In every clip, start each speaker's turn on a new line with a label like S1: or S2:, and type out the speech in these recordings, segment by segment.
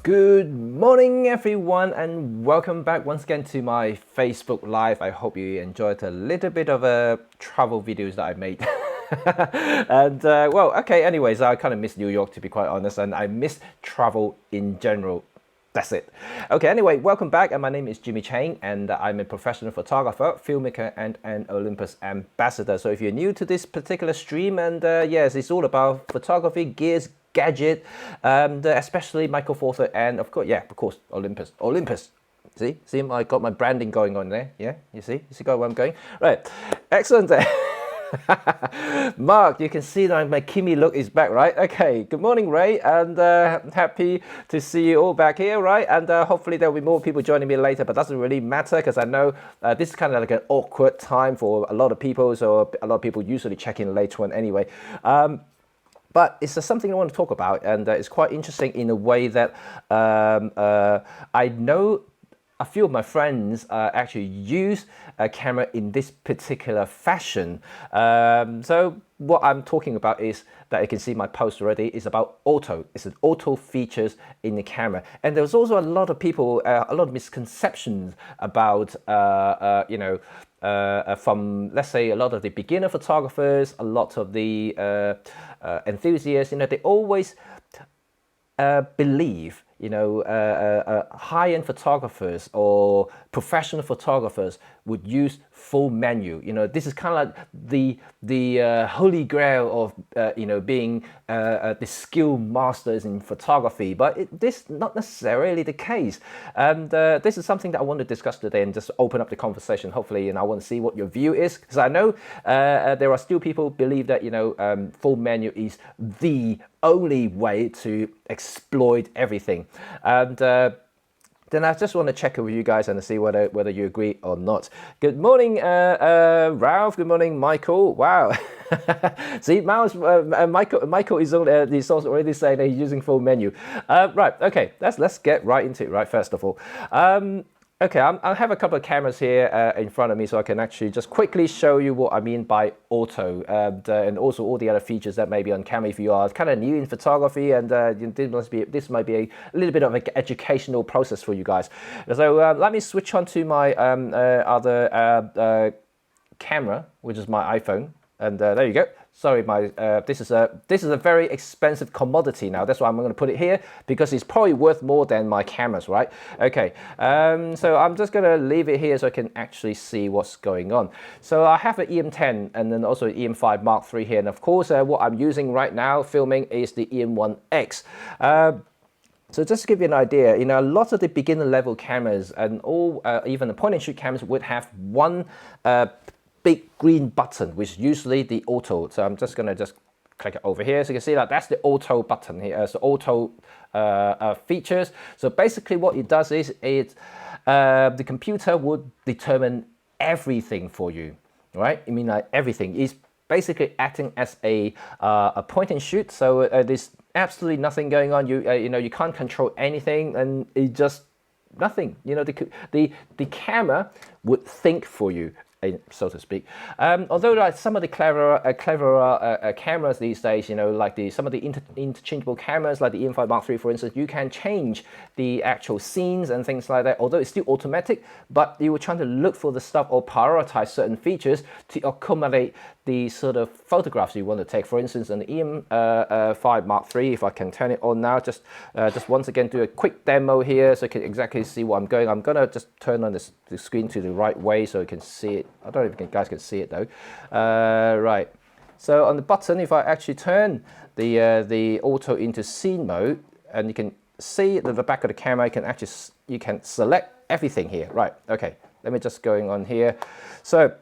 S1: Good morning everyone and welcome back once again to my Facebook Live. I hope you enjoyed a little bit of travel videos that I made. And well, okay, anyways, I kind of miss New York to be quite honest, and I miss travel in general. That's it. Okay, anyway, welcome back, and my name is Cheng, and I'm a professional photographer, filmmaker, and an Olympus ambassador. So if you're new to this particular stream, and yes, it's all about photography, gears, gadget, especially Micro Four Thirds, and of course, Olympus. See, I got my branding going on there. Yeah, you see where I'm going. Right, excellent. Mark, you can see that my Kimmy look is back, right? Okay, good morning, Ray, and happy to see you all back here, right? And hopefully there'll be more people joining me later, but doesn't really matter because I know this is kind of like an awkward time for a lot of people, so a lot of people usually check in later on anyway. But it's something I want to talk about, and it's quite interesting in a way that I know a few of my friends actually use a camera in this particular fashion. So what I'm talking about is that you can see my post already is about auto. It's an auto features in the camera, and there's also a lot of people, a lot of misconceptions about from, let's say, a lot of the beginner photographers, a lot of the enthusiasts. They always believe high-end photographers or professional photographers would use full menu. This is kind of like the holy grail of being the skill masters in photography, but this is not necessarily the case. And this is something that I want to discuss today and just open up the conversation, hopefully, and I want to see what your view is, because I know there are still people who believe that full menu is the only way to exploit everything. And then I just want to check with you guys and see whether you agree or not. Good morning, Ralph. Good morning, Michael. Wow. See, Michael is already saying that he's using full menu. Right. Okay. Let's get right into it. Right. First of all. Okay, I have a couple of cameras here in front of me, so I can actually just quickly show you what I mean by auto, and also all the other features that may be on camera if you are kind of new in photography, and this might be a little bit of an educational process for you guys. So let me switch on to my other camera, which is my iPhone, and there you go. Sorry, this is a very expensive commodity now. That's why I'm going to put it here, because it's probably worth more than my cameras, right? Okay, so I'm just going to leave it here so I can actually see what's going on. So I have an EM10 and then also EM5 Mark III here, and of course what I'm using right now filming is the EM1X. So just to give you an idea, a lot of the beginner level cameras and all, even the point and shoot cameras would have one big green button, which is usually the auto. So I'm just going to click it over here. So you can see that that's the auto button here. So auto features. So basically what it does is the computer would determine everything for you, right? I mean, like everything is basically acting as a point and shoot. So there's absolutely nothing going on. You can't control anything, and it just nothing. The camera would think for you, so to speak. Although like some of the cleverer cameras these days, like some of the interchangeable cameras, like the EM5 Mark III, for instance, you can change the actual scenes and things like that. Although it's still automatic, but you were trying to look for the stuff or prioritize certain features to accommodate the sort of photographs you want to take. For instance, an EM5 Mark III, if I can turn it on now, just once again do a quick demo here so you can exactly see what I'm going. I'm gonna just turn on the screen to the right way so you can see it. I don't know if you guys can see it though. Right. So on the button, if I actually turn the auto into scene mode, and you can see at the back of the camera, you can select everything here. Right. Okay. Let me just going on here. So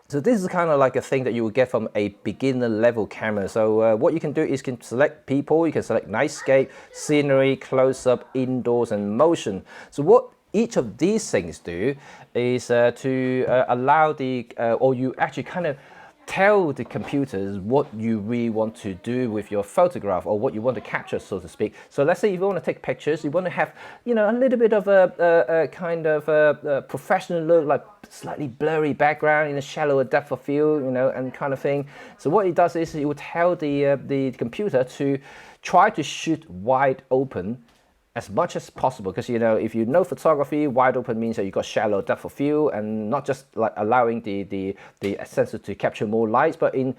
S1: this is kind of like a thing that you will get from a beginner level camera. So what you can do is you can select people, you can select nightscape, scenery, close-up, indoors, and motion. So what each of these things do is to allow or you actually kind of tell the computers what you really want to do with your photograph, or what you want to capture, so to speak. So let's say if you want to take pictures, you want to have, a little bit of a kind of a professional look, like slightly blurry background in a shallower depth of field, and kind of thing. So what it does is it will tell the computer to try to shoot wide open as much as possible, because you know, if you know photography, wide open means that you got shallow depth of field, and not just like allowing the sensor to capture more light, but in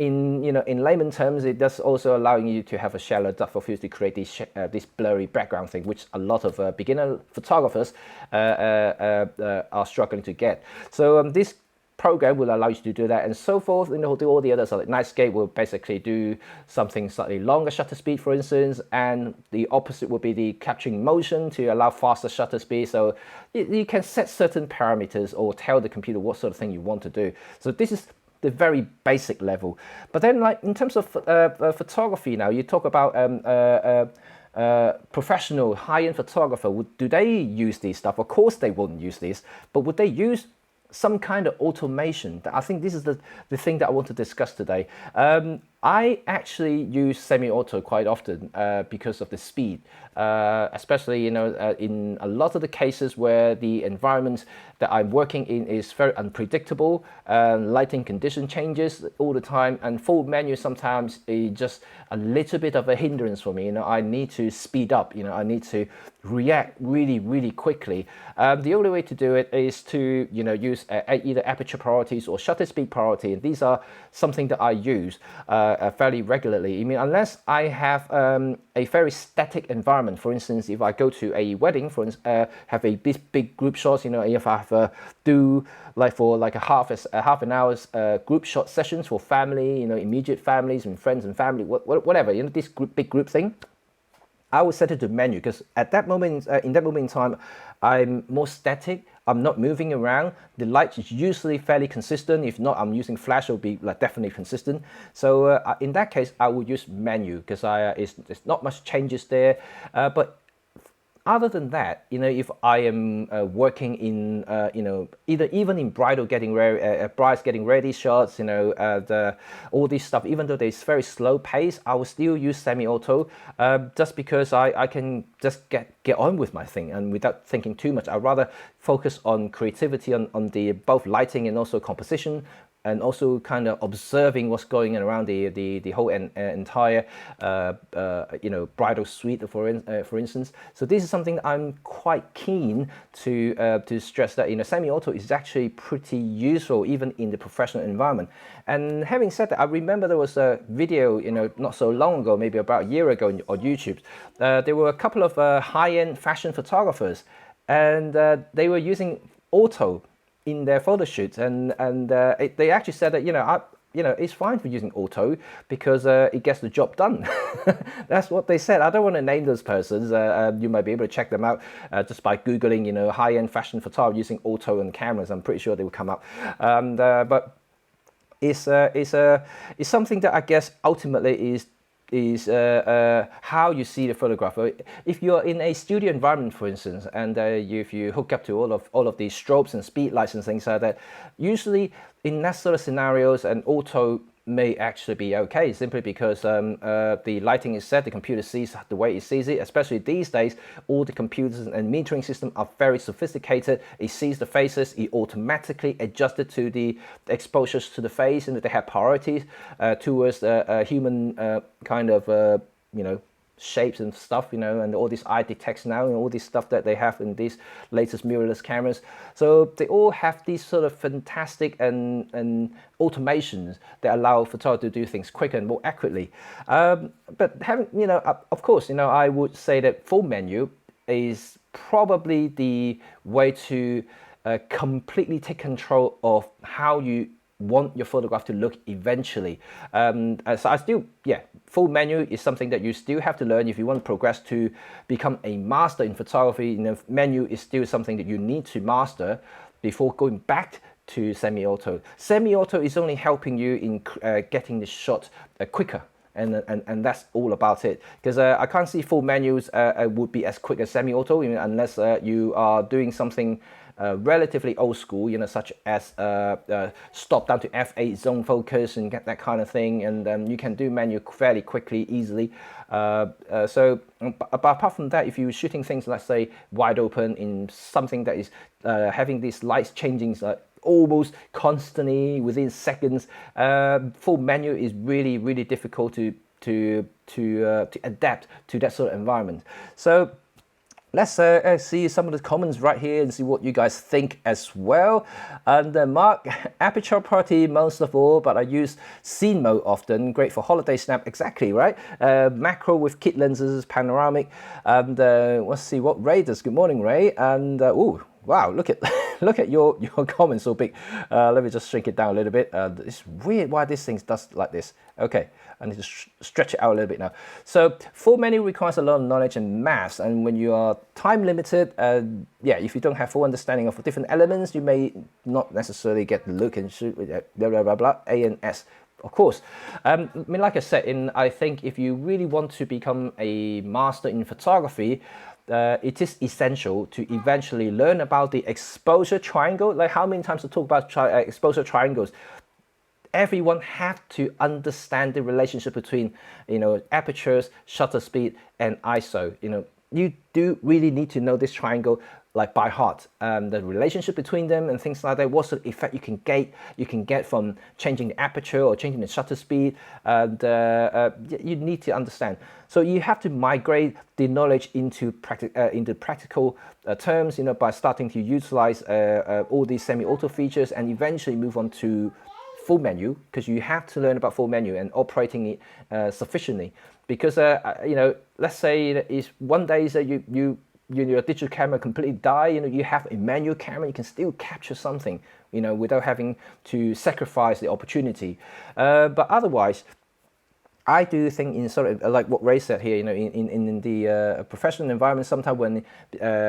S1: you know, in layman terms, it does also allowing you to have a shallow depth of field to create this blurry background thing, which a lot of beginner photographers are struggling to get. So this program will allow you to do that, and so forth. You know, do all the others. So like Nightscape will basically do something slightly longer shutter speed, for instance, and the opposite will be the capturing motion to allow faster shutter speed. So you can set certain parameters or tell the computer what sort of thing you want to do. So this is the very basic level. But then, like in terms of photography, now you talk about professional high-end photographer. Do they use these stuff? Of course they wouldn't use this, but would they use some kind of automation? I think this is the thing that I want to discuss today. I actually use semi-auto quite often because of the speed, especially, you know, in a lot of the cases where the environment that I'm working in is very unpredictable, lighting condition changes all the time, and full menu sometimes is just a little bit of a hindrance for me. You know, I need to speed up, you know, I need to react really quickly. The only way to do it is to, you know, use either aperture priorities or shutter speed priority, and these are something that I use fairly regularly. I mean, unless I have a very static environment. For instance, if I go to a wedding, for instance, have a big group shots, you know, if I have do like for like a half an hour's group shot sessions for family, you know, immediate families and friends and family, whatever, you know, this big group thing, I would set it to menu, because at that moment, in that moment in time, I'm more static. I'm not moving around. The light is usually fairly consistent. If not, I'm using flash. It'll be like definitely consistent. So in that case, I would use menu, because it's not much changes there. But other than that, you know, if I am working in, you know, even in bridal getting ready, brides getting ready shots, you know, all this stuff, even though there's very slow pace, I will still use semi-auto, just because I can just get on with my thing, and without thinking too much. I'd rather focus on creativity, on the both lighting and also composition, and also kind of observing what's going on around the whole entire you know, bridal suite, for instance. So this is something I'm quite keen to stress, that, you know, semi-auto is actually pretty useful even in the professional environment. And having said that, I remember there was a video, you know, not so long ago, maybe about a year ago on YouTube. There were a couple of high-end fashion photographers, and they were using auto in their photo shoots, and they actually said that, you know, it's fine for using auto because it gets the job done. That's what they said. I don't want to name those persons. You might be able to check them out just by Googling, you know, high-end fashion photography using auto and cameras. I'm pretty sure they will come up. But it's something that I guess ultimately is how you see the photograph. If you're in a studio environment, for instance, and if you hook up to all of these strobes and speed lights and things like that, usually in that sort of scenarios, an auto may actually be okay, simply because the lighting is set, the computer sees the way it sees it. Especially these days, all the computers and metering systems are very sophisticated. It sees the faces, it automatically adjusted to the exposures to the face, and they have priorities towards human kind of you know, shapes and stuff, you know, and all these eye detects now, and all this stuff that they have in these latest mirrorless cameras. So they all have these sort of fantastic and automations that allow photographers to do things quicker and more accurately. But having, you know, of course, you know, I would say that full menu is probably the way to completely take control of how you want your photograph to look eventually. So I still, yeah, full menu is something that you still have to learn if you want to progress to become a master in photography. You know, menu is still something that you need to master before going back to semi-auto. Semi-auto is only helping you in getting the shot quicker. And that's all about it, because I can't see full menus would be as quick as semi-auto, you know, unless you are doing something relatively old school, you know, such as stop down to f8 zone focus and get that kind of thing, and you can do menu fairly quickly, easily. So, but apart from that, if you're shooting things, let's say wide open in something that is having these lights changing almost constantly within seconds, full menu is really difficult to adapt to that sort of environment. So let's see some of the comments right here and see what you guys think as well. And Mark, aperture priority most of all, but I use scene mode often. Great for holiday snap, exactly right. Macro with kit lenses, panoramic, and let's see what Ray does. Good morning, Ray. And ooh, wow, look at look at your comments so big. Let me just shrink it down a little bit. It's weird why this thing does like this. Okay, I need to stretch it out a little bit now. So full menu requires a lot of knowledge and maths, and when you are time limited, yeah, if you don't have full understanding of different elements, you may not necessarily get the look and shoot with blah blah blah blah A and S. Of course, I mean, like I said, I think if you really want to become a master in photography, it is essential to eventually learn about the exposure triangle. Like how many times I talk about exposure triangles? Everyone have to understand the relationship between, apertures, shutter speed, and ISO. You do really need to know this triangle like by heart, the relationship between them and things like that. What sort of effect you can get from changing the aperture or changing the shutter speed, and you need to understand. So you have to migrate the knowledge into practical terms, by starting to utilize all these semi-auto features, and eventually move on to full menu, because you have to learn about full menu and operating it sufficiently. Because let's say that is one day that your digital camera completely die, you have a manual camera, you can still capture something, without having to sacrifice the opportunity. But otherwise, I do think in sort of like what Ray said here, in the professional environment, sometimes when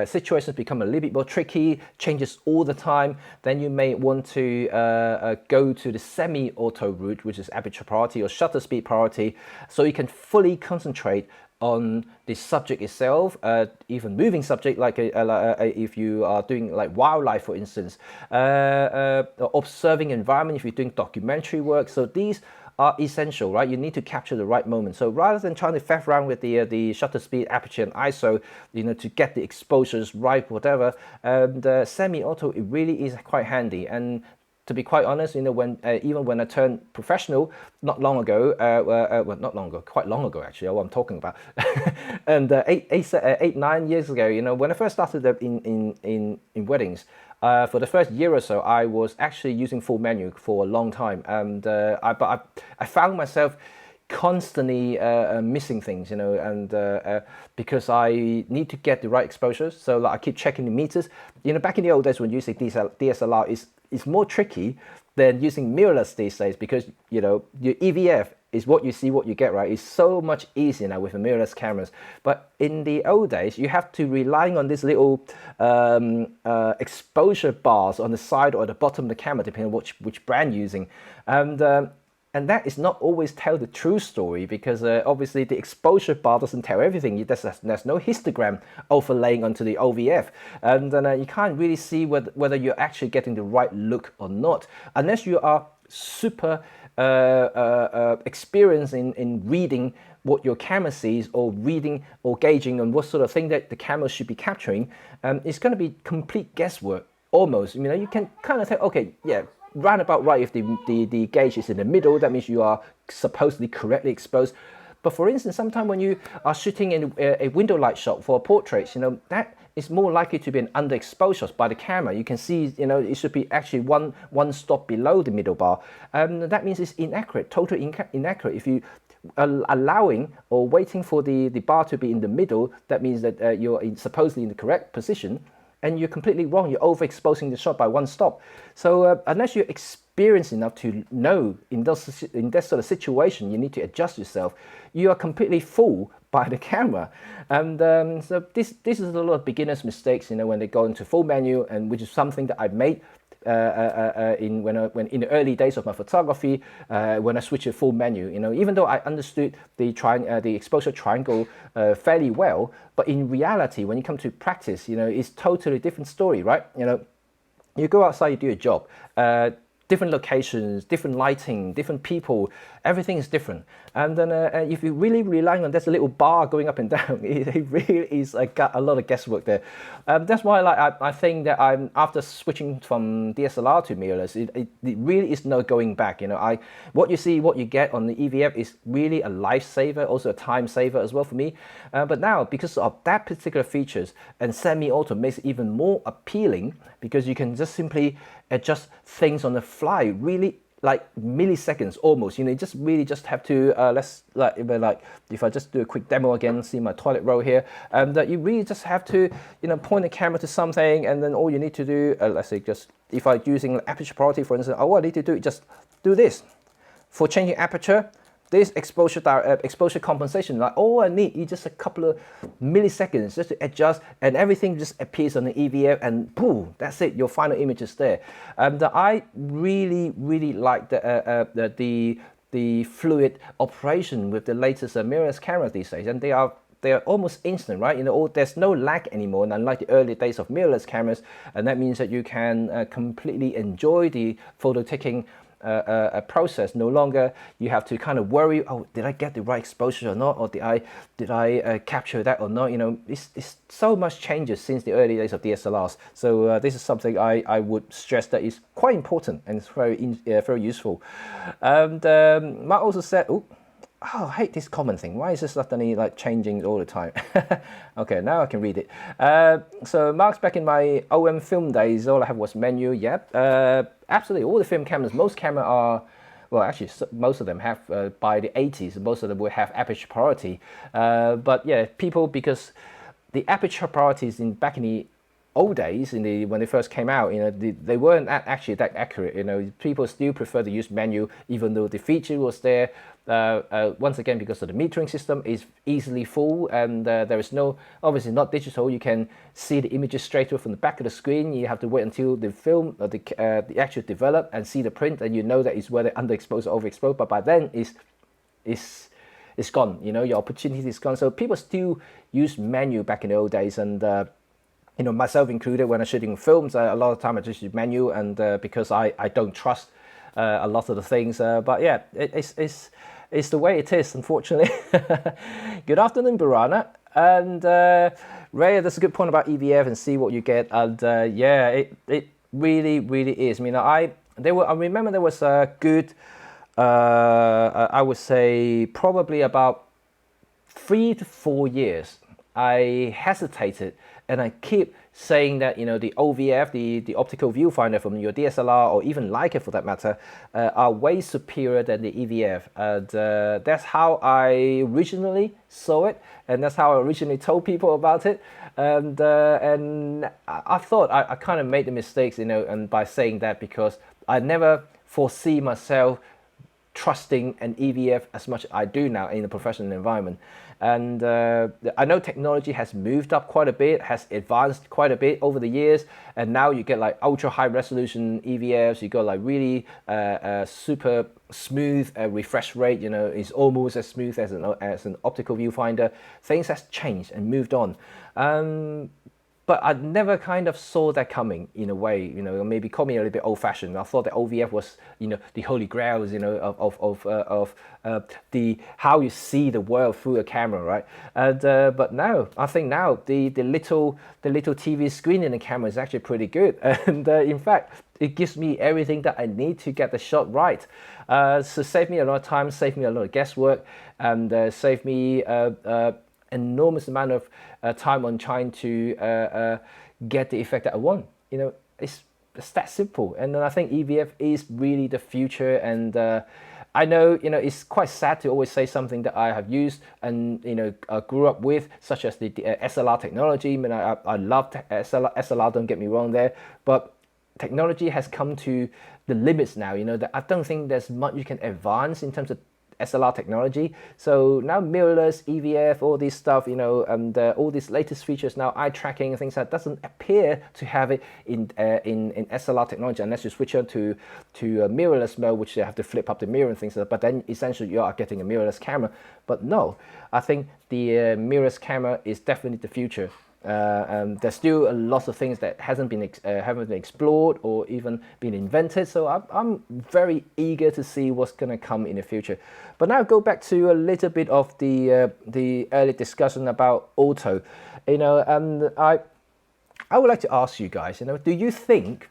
S1: situations become a little bit more tricky, changes all the time, then you may want to go to the semi-auto route, which is aperture priority or shutter speed priority, so you can fully concentrate on the subject itself, even moving subject, like if you are doing like wildlife, for instance, observing environment, if you're doing documentary work. So these are essential, right? You need to capture the right moment. So rather than trying to faff around with the shutter speed, aperture, and ISO, to get the exposures right, whatever, the semi-auto, it really is quite handy. And to be quite honest, when even when I turned professional not long ago, well, not long ago, quite long ago actually, what I'm talking about, and 9 years ago, when I first started in weddings, for the first year or so, I was actually using full menu for a long time, and but I found myself constantly missing things, and because I need to get the right exposures, so like I keep checking the meters. Back in the old days when using DSLR is more tricky than using mirrorless these days, because your EVF is what you see, what you get, right? It's so much easier now with the mirrorless cameras. But in the old days, you have to rely on these little exposure bars on the side or the bottom of the camera, depending on which brand you're using. And that is not always tell the true story, because obviously the exposure bar doesn't tell everything. There's no histogram overlaying onto the OVF, and you can't really see whether you're actually getting the right look or not, unless you are super experienced in reading what your camera sees, or reading or gauging on what sort of thing that the camera should be capturing. It's going to be complete guesswork almost. You can kind of say, okay, yeah, roundabout right, if the gauge is in the middle, that means you are supposedly correctly exposed. But for instance, sometimes when you are shooting in a window light shot for portraits, that is more likely to be an underexposed shot by the camera. You can see, it should be actually one stop below the middle bar. That means it's inaccurate, totally inaccurate. If you allowing or waiting for the bar to be in the middle, that means that you're supposedly in the correct position, and you're completely wrong. You're overexposing the shot by one stop. So unless you're experienced enough to know in that sort of situation, you need to adjust yourself. You are completely fooled by the camera, and so this is a lot of beginners' mistakes. When they go into full menu, and which is something that I've made when in the early days of my photography, when I switched to full menu. Even though I understood the exposure triangle fairly well, but in reality, when you come to practice, it's totally different story, right? You go outside, you do a job. different locations, different lighting, different people, everything is different. And then if you really relying on, there's a little bar going up and down, it really is got a lot of guesswork there. That's why I think that after switching from DSLR to mirrorless, it really is no going back. What you see, what you get on the EVF is really a lifesaver, also a time saver as well for me. But now, because of that particular features, and semi-auto makes it even more appealing, because you can just simply adjust things on the fly, really like milliseconds almost. You just have to let's if I just do a quick demo again, see my toilet roll here, that you really just have to point the camera to something, and then all you need to do, let's say, just if I'm using aperture priority, for instance, all I need to do is just do this for changing aperture. This exposure compensation, like all I need is just a couple of milliseconds just to adjust, and everything just appears on the EVF, and boom, that's it. Your final image is there. I really like the fluid operation with the latest mirrorless cameras these days, and they are almost instant, right? There's no lag anymore, and unlike the early days of mirrorless cameras, and that means that you can completely enjoy the photo taking a process. No longer you have to kind of worry, oh, did I get the right exposure or not, or did I capture that or not? It's so much changes since the early days of DSLRs. So this is something I would stress that is quite important, and it's very useful. And Mark also said, oh, I hate this comment thing. Why is this suddenly like changing all the time? Okay, now I can read it. So Mark's back in my OM film days, all I have was menu. Yep, absolutely. All the film cameras, most cameras are, well, actually, most of them have, by the 80s, most of them will have aperture priority. But yeah, people, because the aperture priorities back in the old days, when they first came out, they weren't actually that accurate. People still prefer to use menu, even though the feature was there. Once again, because of the metering system is easily full, and there is no, obviously not digital. You can see the images straight away from the back of the screen. You have to wait until the film or the actual develop and see the print, and that is whether underexposed or overexposed. But by then it's gone. Your opportunity is gone. So people still use menu back in the old days, and myself included, when I'm shooting films, a lot of time I just use menu, and because I don't trust a lot of the things. But yeah, it's the way it is, unfortunately. Good afternoon, Barana. And Ray, that's a good point about EVF and see what you get. And yeah, it really is. I remember there was a good, I would say probably about 3 to 4 years, I hesitated, and I keep saying that the OVF, the optical viewfinder from your DSLR, or even Leica for that matter, are way superior than the EVF. And that's how I originally saw it, and that's how I originally told people about it. And I thought I kind of made the mistakes, and by saying that, because I never foresee myself trusting an EVF as much as I do now in a professional environment. And I know technology has moved up quite a bit, has advanced quite a bit over the years, and now you get like ultra high resolution EVFs. You got like really super smooth refresh rate. It's almost as smooth as an optical viewfinder. Things has changed and moved on. But I never kind of saw that coming in a way, maybe call me a little bit old-fashioned. I thought that OVF was, the holy grails, of the how you see the world through a camera, right? And but now, I think now the little TV screen in the camera is actually pretty good, and in fact, it gives me everything that I need to get the shot right. So save me a lot of time, save me a lot of guesswork, and save me enormous amount of time on trying to get the effect that I want. It's that simple. And then I think EVF is really the future. And I know, it's quite sad to always say something that I have used and grew up with, such as the SLR technology. I love SLR, don't get me wrong there, but technology has come to the limits now. That I don't think there's much you can advance in terms of SLR technology. So now mirrorless, EVF, all this stuff, and all these latest features now, eye tracking and things like that, doesn't appear to have it in SLR technology, unless you switch on to mirrorless mode, which you have to flip up the mirror and things like that. But then essentially you are getting a mirrorless camera. But no, I think the mirrorless camera is definitely the future. There's still a lot of things that haven't been explored or even been invented. So I'm very eager to see what's going to come in the future. But now go back to a little bit of the early discussion about auto. I would like to ask you guys. Do you think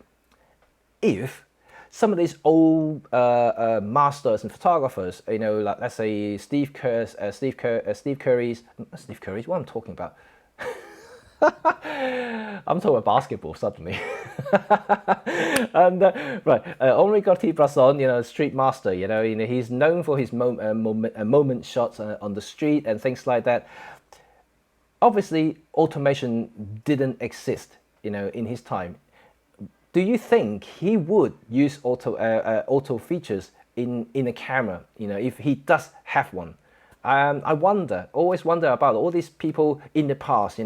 S1: if some of these old masters and photographers, like let's say Steve Curry's, what I'm talking about. I'm talking about basketball suddenly. And Henri Cartier-Bresson, street master. He's known for his moment shots on the street and things like that. Obviously, automation didn't exist, in his time. Do you think he would use auto features in a camera? If he does have one. I always wonder about all these people in the past.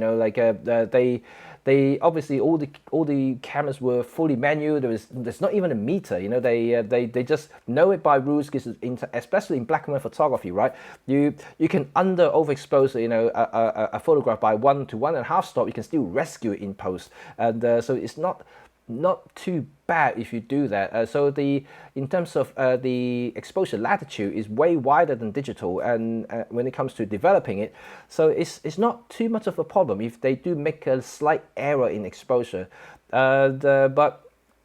S1: They obviously all the cameras were fully manual. There's not even a meter. They just know it by rules. Because especially in black and white photography, right? You can overexpose a photograph by 1 to 1.5 stop. You can still rescue it in post, and so it's not too bad if you do that. So in terms of the exposure latitude is way wider than digital, and when it comes to developing it, so it's not too much of a problem if they do make a slight error in exposure. But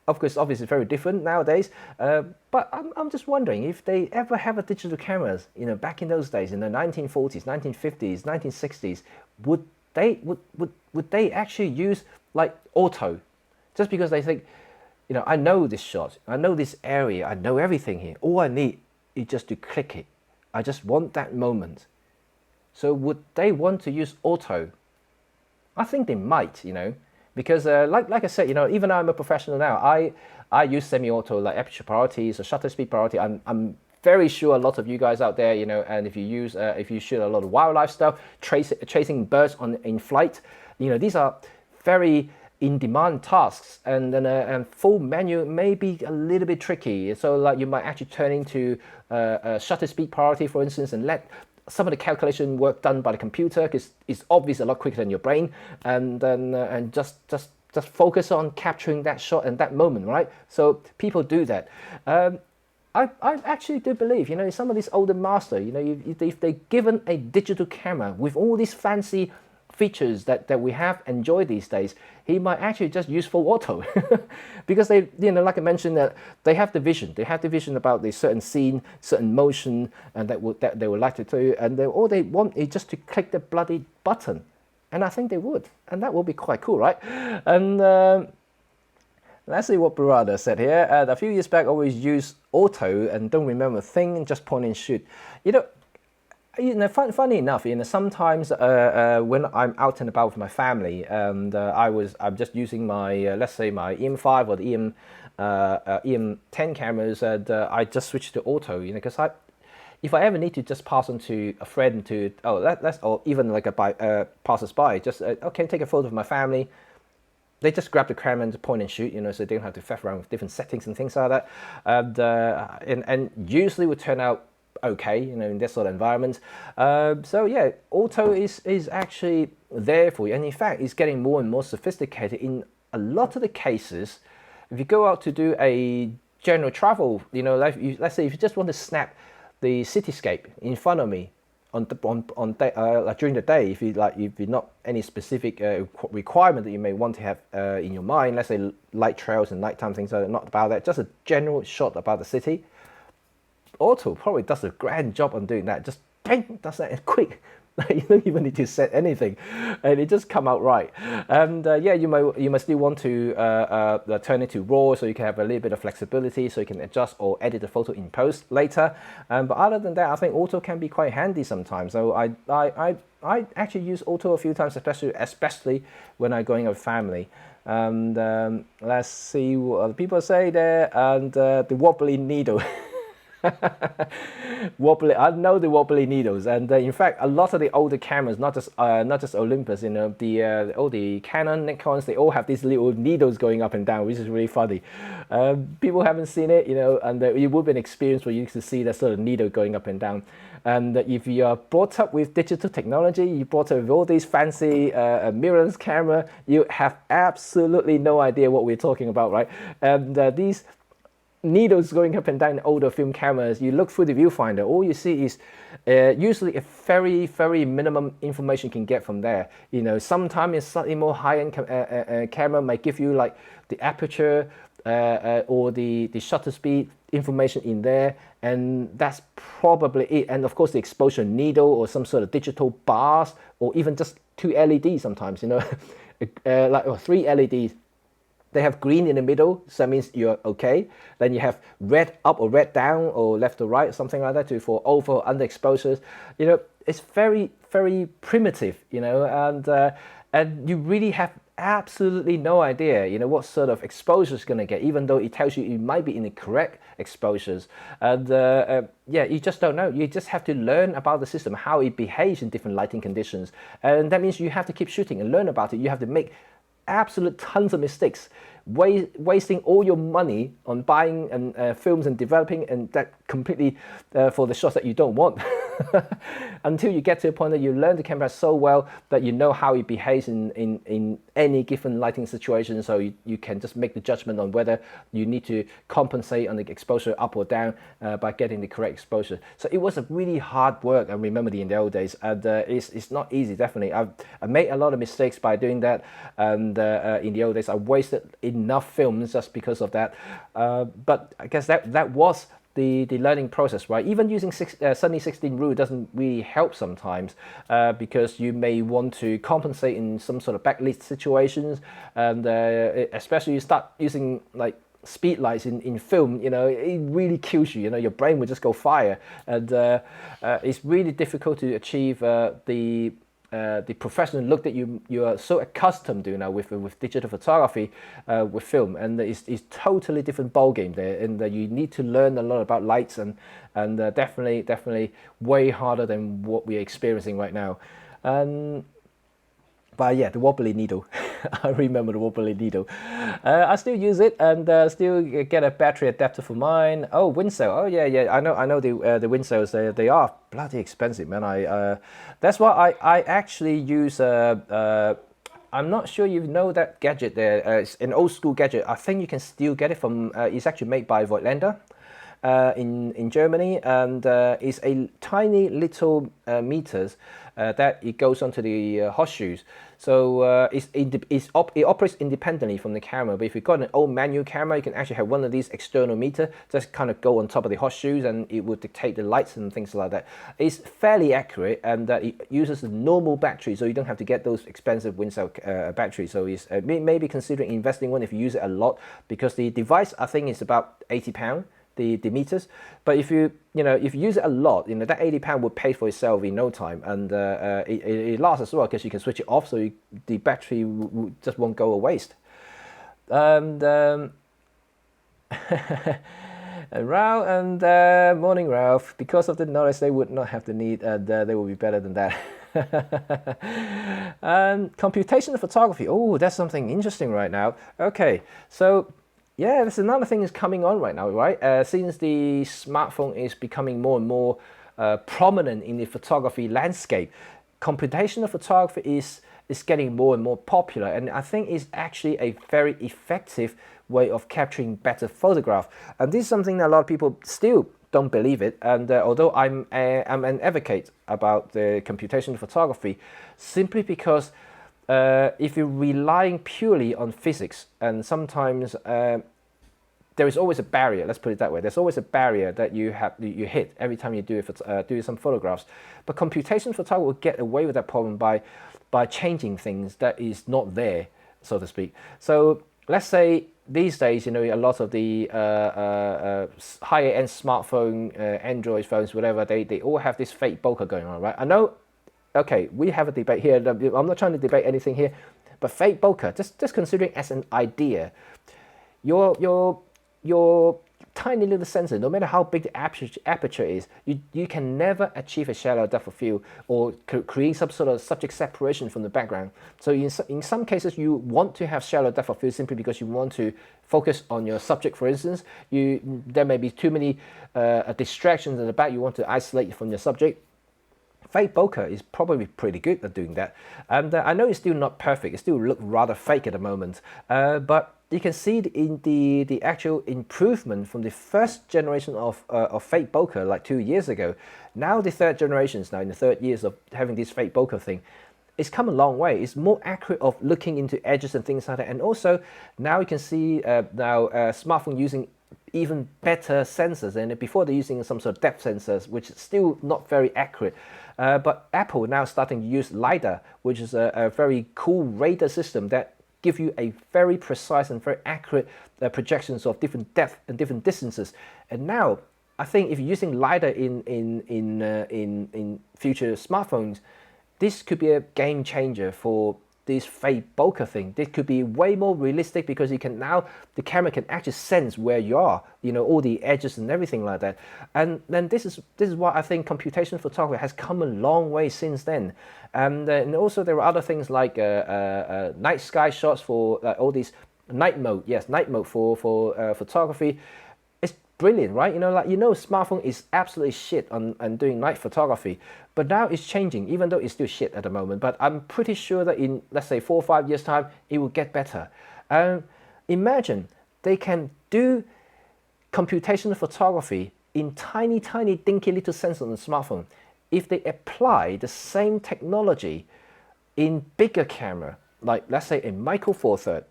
S1: of course, obviously, it's very different nowadays. But I'm just wondering if they ever have a digital cameras, back in those days, in the 1940s, 1950s, 1960s, would they actually use like auto? Just because they think, I know this shot, I know this area, I know everything here. All I need is just to click it. I just want that moment. So would they want to use auto? I think they might, because like I said, even though I'm a professional now, I use semi-auto like aperture priorities or shutter speed priority. I'm very sure a lot of you guys out there, and if you shoot a lot of wildlife stuff, chasing birds in flight, these are very in-demand tasks, and full manual may be a little bit tricky. So like you might actually turn into a shutter speed priority, for instance, and let some of the calculation work done by the computer, because it's obviously a lot quicker than your brain, and just focus on capturing that shot and that moment, right? So people do that. I actually do believe, some of these older masters, if they're given a digital camera with all these fancy features that we have enjoyed these days, he might actually just use full auto because they, like I mentioned, that they have the vision about the certain scene, certain motion, and that they would like to do, and all they want is just to click the bloody button, and I think they would, and that will be quite cool, right? And let's see what Barada said here. A few years back, I always use auto and don't remember a thing, just point and shoot. Funny enough, sometimes when I'm out and about with my family, and I'm just using my let's say my EM5 or the EM10 cameras, and I just switch to auto, because if I ever need to just pass on to a friend or even like a passers by, just okay, take a photo of my family. They just grab the camera and point and shoot, so they don't have to faff around with different settings and things like that, and usually would turn out okay, in this sort of environment. So yeah, auto is actually there for you, and in fact, it's getting more and more sophisticated in a lot of the cases. If you go out to do a general travel, let's say if you just want to snap the cityscape in front of me during the day, if you're not any specific requirement that you may want to have in your mind, let's say light trails and nighttime things, are not about that, just a general shot about the city. Auto probably does a grand job on doing that. Just bang, does that quick. You don't even need to set anything, and it just come out right. And yeah, you might still want to turn it to RAW, so you can have a little bit of flexibility, so you can adjust or edit the photo in post later. But other than that, I think auto can be quite handy sometimes. So I actually use auto a few times, especially when I'm going with family. And let's see what other people say there. And the wobbly needle. Wobbly. I know the wobbly needles, and in fact, a lot of the older cameras, not just Olympus, all the Canon, Nikons, they all have these little needles going up and down, which is really funny. People haven't seen it, and it would be an experience for you to see that sort of needle going up and down. And if you are brought up with digital technology, you brought up with all these fancy mirrorless camera, you have absolutely no idea what we're talking about, right? And these needles going up and down in older film cameras, you look through the viewfinder, all you see is usually a very, very minimum information you can get from there. Sometimes a slightly more high-end camera might give you like the aperture or the shutter speed information in there, and that's probably it. And of course the exposure needle or some sort of digital bars, or even just 2 LEDs sometimes, or 3 LEDs. They have green in the middle, so that means you're okay. Then you have red up or red down or left or right, something like that, for over or under exposures. It's very, very primitive, and you really have absolutely no idea, what sort of exposure it's going to get, even though it tells you it might be in the correct exposures. And you just don't know. You just have to learn about the system, how it behaves in different lighting conditions. And that means you have to keep shooting and learn about it. You have to make absolute tons of mistakes, wasting all your money on buying and films and developing, and that completely for the shots that you don't want. Until you get to a point that you learn the camera so well that you know how it behaves in any given lighting situation, so you can just make the judgment on whether you need to compensate on the exposure up or down by getting the correct exposure. So it was a really hard work, I remember in the old days, and it's not easy, definitely. I made a lot of mistakes by doing that, and in the old days I wasted enough films just because of that, but I guess that was the learning process, right? Even using Sunny 16 rule doesn't really help sometimes, because you may want to compensate in some sort of backlit situations, and especially you start using like speed lights in film, it really kills you. Your brain will just go fire, and it's really difficult to achieve the professional look that you are so accustomed to now with digital photography, with film, and it's totally different ball game there, and you need to learn a lot about lights, and definitely way harder than what we're experiencing right now. But yeah, the wobbly needle. I remember the wobbly needle. I still use it, and still get a battery adapter for mine. Oh, wind sail. Oh yeah. I know the wind sails. They are bloody expensive, man. That's why I actually use. I'm not sure you know that gadget there. It's an old school gadget. I think you can still get it from. It's actually made by Voigtlander in Germany, and it's a tiny little meters that it goes onto the horseshoes. So it operates independently from the camera. But if you've got an old manual camera, you can actually have one of these external meter just kind of go on top of the horseshoes, and it will dictate the lights and things like that. It's fairly accurate, and it uses a normal battery, so you don't have to get those expensive wind sail batteries. So it's maybe considering investing one if you use it a lot, because the device I think is about £80. The meters, but if you use it a lot, that £80 would pay for itself in no time, and it lasts as well, because you can switch it off, so the battery just won't go a waste. And Ralph, and morning Ralph. Because of the knowledge, they would not have the need, and they will be better than that. Computational photography. Oh, that's something interesting right now. Okay, so. Yeah, there's another thing is coming on right now, right? Since the smartphone is becoming more and more prominent in the photography landscape, computational photography is getting more and more popular, and I think it's actually a very effective way of capturing better photograph. And this is something that a lot of people still don't believe it. And although I'm an advocate about the computational photography, simply because if you're relying purely on physics, and sometimes there is always a barrier. Let's put it that way. There's always a barrier that you hit every time you do some photographs. But computational photography will get away with that problem by changing things that is not there, so to speak. So let's say these days, a lot of the higher end smartphone, Android phones, whatever, they all have this fake bokeh going on, right? I know. Okay, we have a debate here. I'm not trying to debate anything here, but fake bokeh, just considering as an idea, your tiny little sensor, no matter how big the aperture is, you can never achieve a shallow depth of field or create some sort of subject separation from the background. So in some cases, you want to have shallow depth of field simply because you want to focus on your subject. For instance, there may be too many distractions in the back. You want to isolate from your subject. Fake bokeh is probably pretty good at doing that. And I know it's still not perfect. It still looks rather fake at the moment. But you can see in the actual improvement from the first generation of fake bokeh like 2 years ago. Now the third generation is now in the third years of having this fake bokeh thing. It's come a long way. It's more accurate of looking into edges and things like that. And also now you can see smartphone using even better sensors, and before they're using some sort of depth sensors, which is still not very accurate. But Apple now starting to use LiDAR, which is a very cool radar system that give you a very precise and very accurate projections of different depth and different distances. And now I think if you're using LiDAR in future smartphones, this could be a game changer for this fake bokeh thing. This could be way more realistic because you can now, the camera can actually sense where you are, you know, all the edges and everything like that. And then this is why I think computational photography has come a long way since then. And also there are other things like night sky shots for all these night mode. Yes, night mode for photography. It's brilliant, right? Smartphone is absolutely shit on doing night photography, but now it's changing, even though it's still shit at the moment. But I'm pretty sure that in, let's say, 4 or 5 years time, it will get better. Imagine they can do computational photography in tiny dinky little sensors on the smartphone. If they apply the same technology in bigger camera, like let's say a Micro Four Third,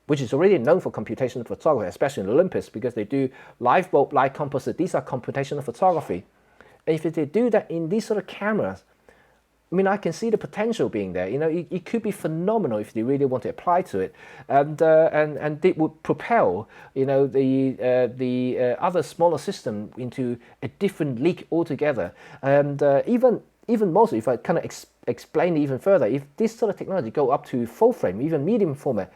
S1: which is already known for computational photography, especially in Olympus, because they do live bulb, light composite. These are computational photography. And if they do that in these sort of cameras, I mean, I can see the potential being there. You know, it could be phenomenal if they really want to apply to it, and it would propel, you know, the other smaller system into a different league altogether. And even more so, if I kind of explain it even further, if this sort of technology go up to full frame, even medium format,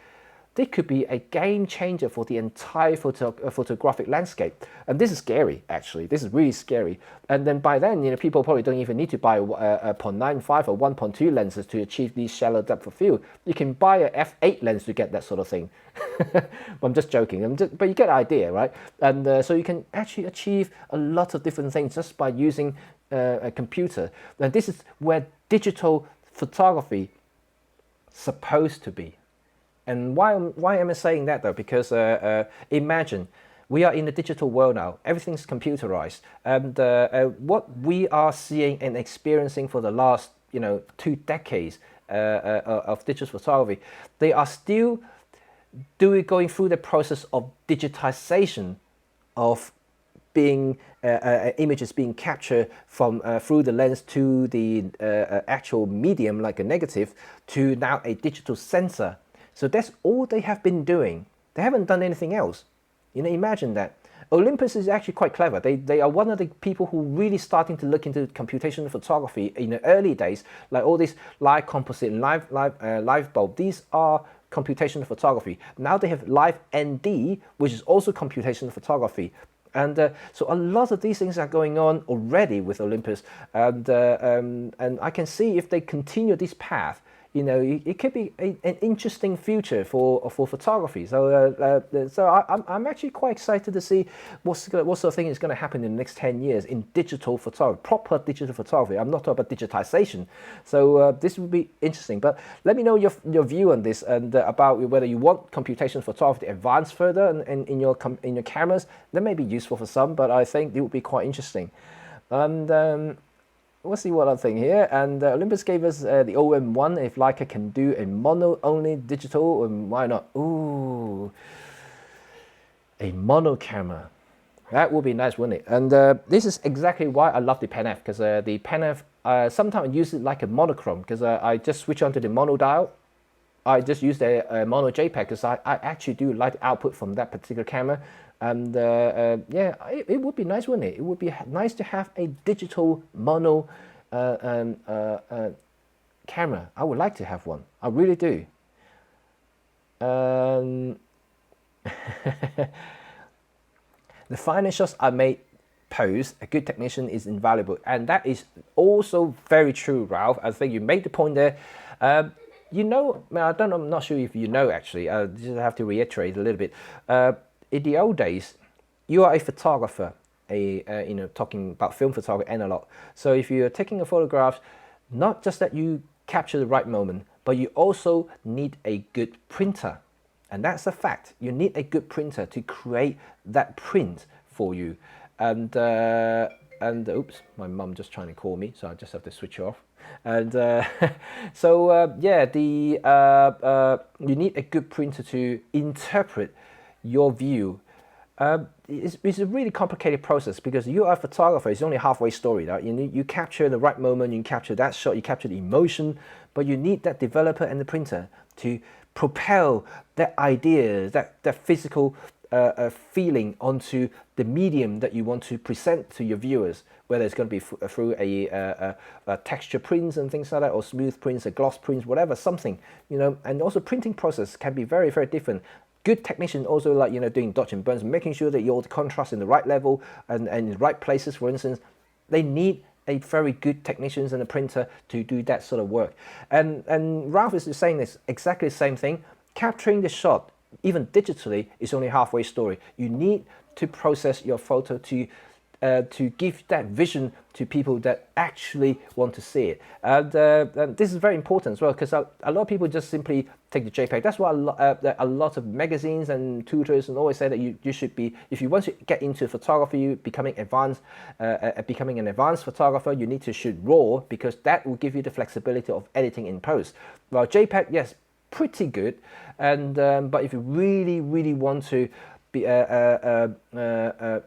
S1: this could be a game changer for the entire photographic landscape. And this is scary, actually. This is really scary. And then by then, you know, people probably don't even need to buy a 0.95 or 1.2 lenses to achieve these shallow depth of field. You can buy a f8 lens to get that sort of thing. I'm just joking, but you get the idea, right? And so you can actually achieve a lot of different things just by using a computer. And this is where digital photography is supposed to be. And why am I saying that though? Because imagine we are in the digital world now. Everything's computerized, and what we are seeing and experiencing for the last 2 decades of digital photography, they are still going through the process of digitization of being images being captured from through the lens to the actual medium, like a negative, to now a digital sensor. So that's all they have been doing. They haven't done anything else. You know, imagine that. Olympus is actually quite clever. They are one of the people who really starting to look into computational photography in the early days, like all this live composite and live bulb. These are computational photography. Now they have live ND, which is also computational photography. And so a lot of these things are going on already with Olympus. And I can see if they continue this path, you know, it could be an interesting future for photography. So I'm actually quite excited to see what sort of thing is going to happen in the next 10 years in digital photography, proper digital photography. I'm not talking about digitization. So this would be interesting. But let me know your view on this and about whether you want computational photography to advance further in your cameras. That may be useful for some, but I think it would be quite interesting. And we'll see what other thing here. And Olympus gave us the OM1. If Leica can do a mono-only digital, why not? Ooh, a mono camera. That would be nice, wouldn't it? And this is exactly why I love the Pen F, because the Pen F, sometimes I use it like a monochrome, because I just switch on to the mono dial. I just use the mono JPEG, because I actually do like the output from that particular camera. And yeah, it would be nice, wouldn't it? It would be nice to have a digital mono camera. I would like to have one. I really do. The finest shots are made post. A good technician is invaluable, and that is also very true, Ralph. I think you made the point there. You know, I don't know, I'm not sure if you know actually. I just have to reiterate a little bit. In the old days, you are a photographer, you know, talking about film photography, analog. So if you're taking a photograph, not just that you capture the right moment, but you also need a good printer. And that's a fact. You need a good printer to create that print for you. And oops, my mum just trying to call me, so I just have to switch off. And yeah, you need a good printer to interpret your view. It's a really complicated process because you are a photographer. It's only halfway story. Right? You capture the right moment, you capture that shot, you capture the emotion, but you need that developer and the printer to propel that idea, that physical feeling onto the medium that you want to present to your viewers, whether it's going to be through a texture prints and things like that, or smooth prints, or gloss prints, whatever, something, you know. And also printing process can be very, very different. Good technician also, like, you know, doing dodge and burns, making sure that you're the contrast in the right level and in the right places, for instance. They need a very good technicians and a printer to do that sort of work. And Ralph is saying this exactly the same thing. Capturing the shot, even digitally, is only halfway story. You need to process your photo to give that vision to people that actually want to see it. And this is very important as well, because a lot of people just simply take the JPEG. That's why a lot of magazines and tutors and always say that you should be, if you want to get into photography, becoming an advanced photographer, you need to shoot RAW, because that will give you the flexibility of editing in post. Well, JPEG, yes, pretty good, and but if you really want to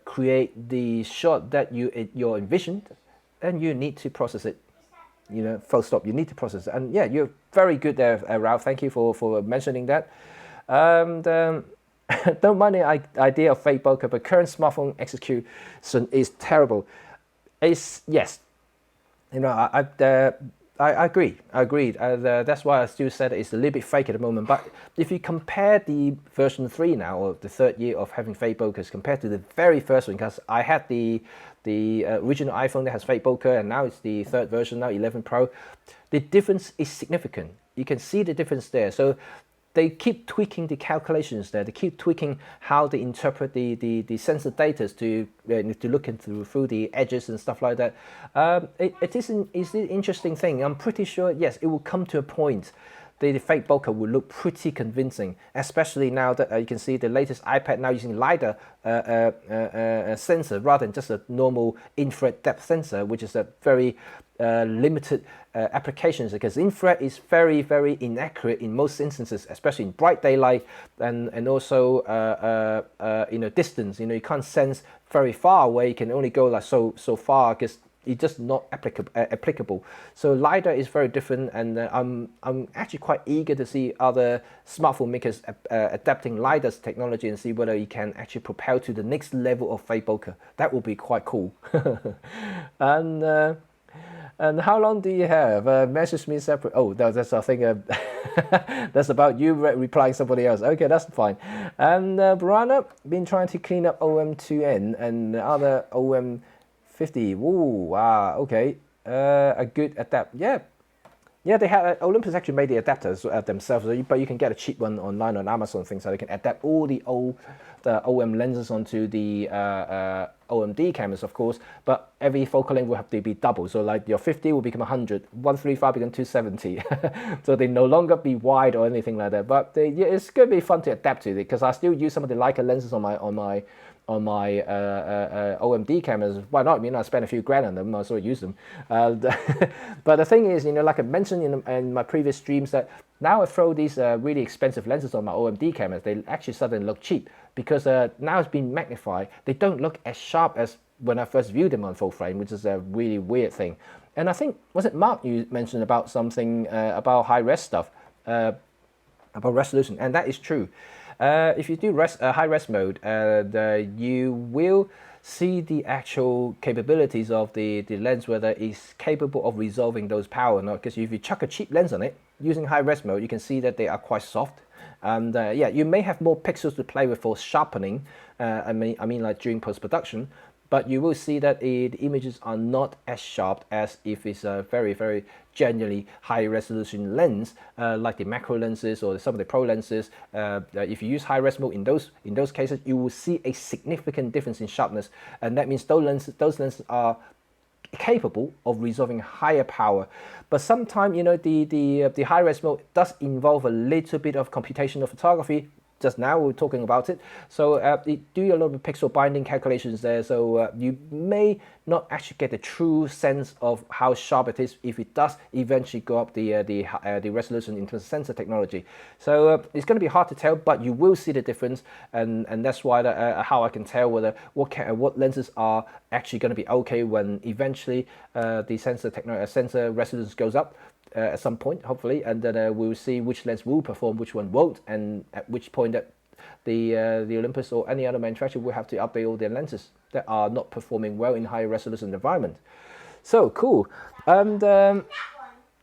S1: create the shot that you envisioned, then you need to process it. You know, full stop. You need to process it. And yeah, you're very good there, Ralph. Thank you for mentioning that. And don't mind the idea of fake bokeh, but current smartphone execution is terrible. It's, yes, you know, I agree. That's why I still said it's a little bit fake at the moment. But if you compare the version 3 now, or the third year of having fake bokehs, compared to the very first one, because I had the original iPhone that has fake bokeh, and now it's the third version, now 11 Pro, the difference is significant. You can see the difference there. So they keep tweaking the calculations there. They keep tweaking how they interpret the sensor data to look through the edges and stuff like that. It is an interesting thing. I'm pretty sure, yes, it will come to a point. The fake bokeh will look pretty convincing, especially now that you can see the latest iPad now using LiDAR sensor rather than just a normal infrared depth sensor, which is a very limited applications, because infrared is very, very inaccurate in most instances, especially in bright daylight and also you know, distance. You know, you can't sense very far away. You can only go like so far, because it's just not applicable. So LiDAR is very different, and I'm actually quite eager to see other smartphone makers adapting LiDAR's technology and see whether you can actually propel to the next level of fake bokeh. That would be quite cool. And how long do you have? Message me separate. Oh, that's I think that's about you replying somebody else. Okay, that's fine. And Barana been trying to clean up OM2N and other OM50. Ooh, wow. Okay, a good adapt. Yeah. Yeah, they have Olympus actually made the adapters themselves, but you can get a cheap one online on Amazon, things so they can adapt all the OM lenses onto the OMD cameras, of course. But every focal length will have to be double. So like your 50 will become 100, 135 become 270. So they no longer be wide or anything like that. But yeah, it's going to be fun to adapt to it, because I still use some of the Leica lenses on my OMD cameras. Why not? I mean, I spent a few grand on them, I sort of use them. But the thing is, you know, like I mentioned in my previous streams, that now I throw these really expensive lenses on my OMD cameras, they actually suddenly look cheap, because now it's been magnified. They don't look as sharp as when I first viewed them on full frame, which is a really weird thing. And I think, was it Mark you mentioned about something about high-res stuff, about resolution, and that is true. If you do high-res mode, you will see the actual capabilities of the lens, whether it's capable of resolving those power or not. Because if you chuck a cheap lens on it, using high-res mode, you can see that they are quite soft. And yeah, you may have more pixels to play with for sharpening. I mean like during post-production, but you will see that the images are not as sharp as if it's a very, very genuinely high resolution lens, like the macro lenses or some of the pro lenses. If you use high res mode in those cases, you will see a significant difference in sharpness, and that means those lenses are capable of resolving higher power. But sometimes, you know, the high res mode does involve a little bit of computational photography. Just now we're talking about it, so do a lot of pixel binding calculations there, so you may not actually get the true sense of how sharp it is if it does eventually go up the resolution in terms of sensor technology. So it's going to be hard to tell, but you will see the difference, and that's why how I can tell whether what lenses are actually going to be okay when eventually the sensor resolution goes up. At some point, hopefully, and then we'll see which lens will perform, which one won't, and at which point that the Olympus or any other manufacturer will have to update all their lenses that are not performing well in high resolution environment. So cool. And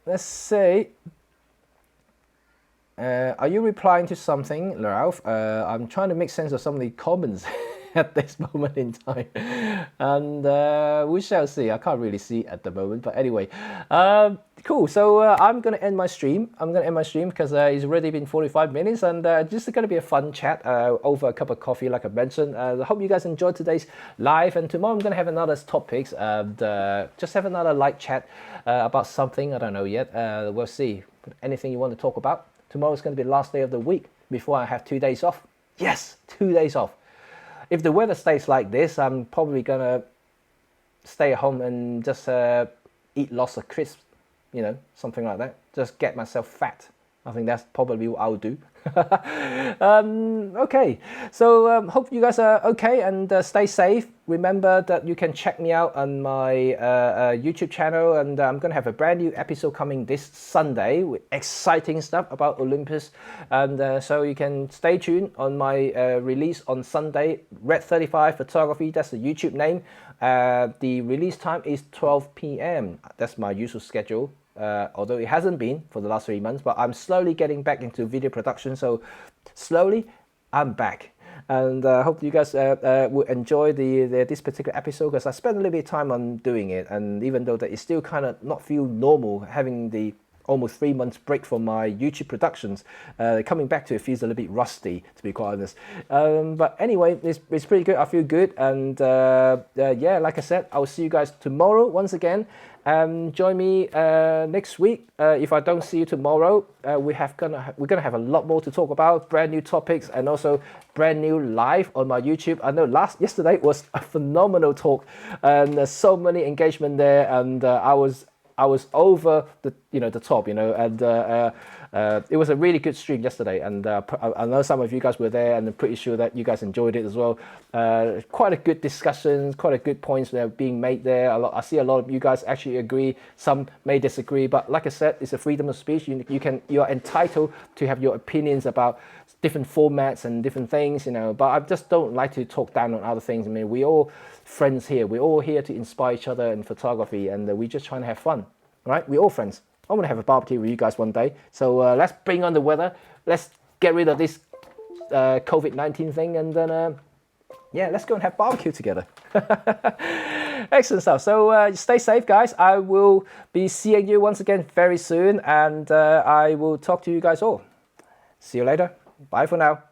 S1: let's say, are you replying to something, Ralph? I'm trying to make sense of some of the comments at this moment in time, and we shall see. I can't really see at the moment, but anyway, cool. So I'm gonna end my stream. Because it's already been 45 minutes, and just gonna be a fun chat over a cup of coffee, like I mentioned. I hope you guys enjoyed today's live, and tomorrow I'm gonna have another topics and just have another light chat about something. I don't know yet. We'll see. Anything you want to talk about? Tomorrow's gonna be the last day of the week before I have 2 days off. Yes, 2 days off. If the weather stays like this, I'm probably gonna stay at home and just eat lots of crisps, you know, something like that. Just get myself fat. I think that's probably what I'll do. Okay, so hope you guys are okay and stay safe. Remember that you can check me out on my YouTube channel, and I'm gonna have a brand new episode coming this Sunday with exciting stuff about Olympus, and so you can stay tuned on my release on Sunday. Red 35 Photography, that's the YouTube name. The release time is 12 p.m. That's my usual schedule. Although it hasn't been for the last 3 months, but I'm slowly getting back into video production, so slowly I'm back. And hope you guys will enjoy this particular episode, because I spent a little bit of time on doing it, and even though that it still kind of not feel normal having the almost 3 months break from my YouTube productions, coming back to it feels a little bit rusty, to be quite honest. But anyway, it's pretty good. I feel good, and yeah, like I said, I'll see you guys tomorrow once again. Join me next week. If I don't see you tomorrow, we're gonna have a lot more to talk about, brand new topics, and also brand new live on my YouTube. I know yesterday was a phenomenal talk, and there's so many engagement there, and I was over the top, and it was a really good stream yesterday, and I know some of you guys were there, and I'm pretty sure that you guys enjoyed it as well. Quite a good discussions, quite a good points that are being made there. I see a lot of you guys actually agree, some may disagree, but like I said, it's a freedom of speech. You are entitled to have your opinions about different formats and different things, but I just don't like to talk down on other things. I mean, we all friends here. We're all here to inspire each other in photography, and we're just trying to have fun, right? We're all friends. I want to have a barbecue with you guys one day. So let's bring on the weather. Let's get rid of this COVID-19 thing, and then yeah, let's go and have barbecue together. Excellent stuff. So stay safe, guys. I will be seeing you once again very soon, and I will talk to you guys all. See you later. Bye for now.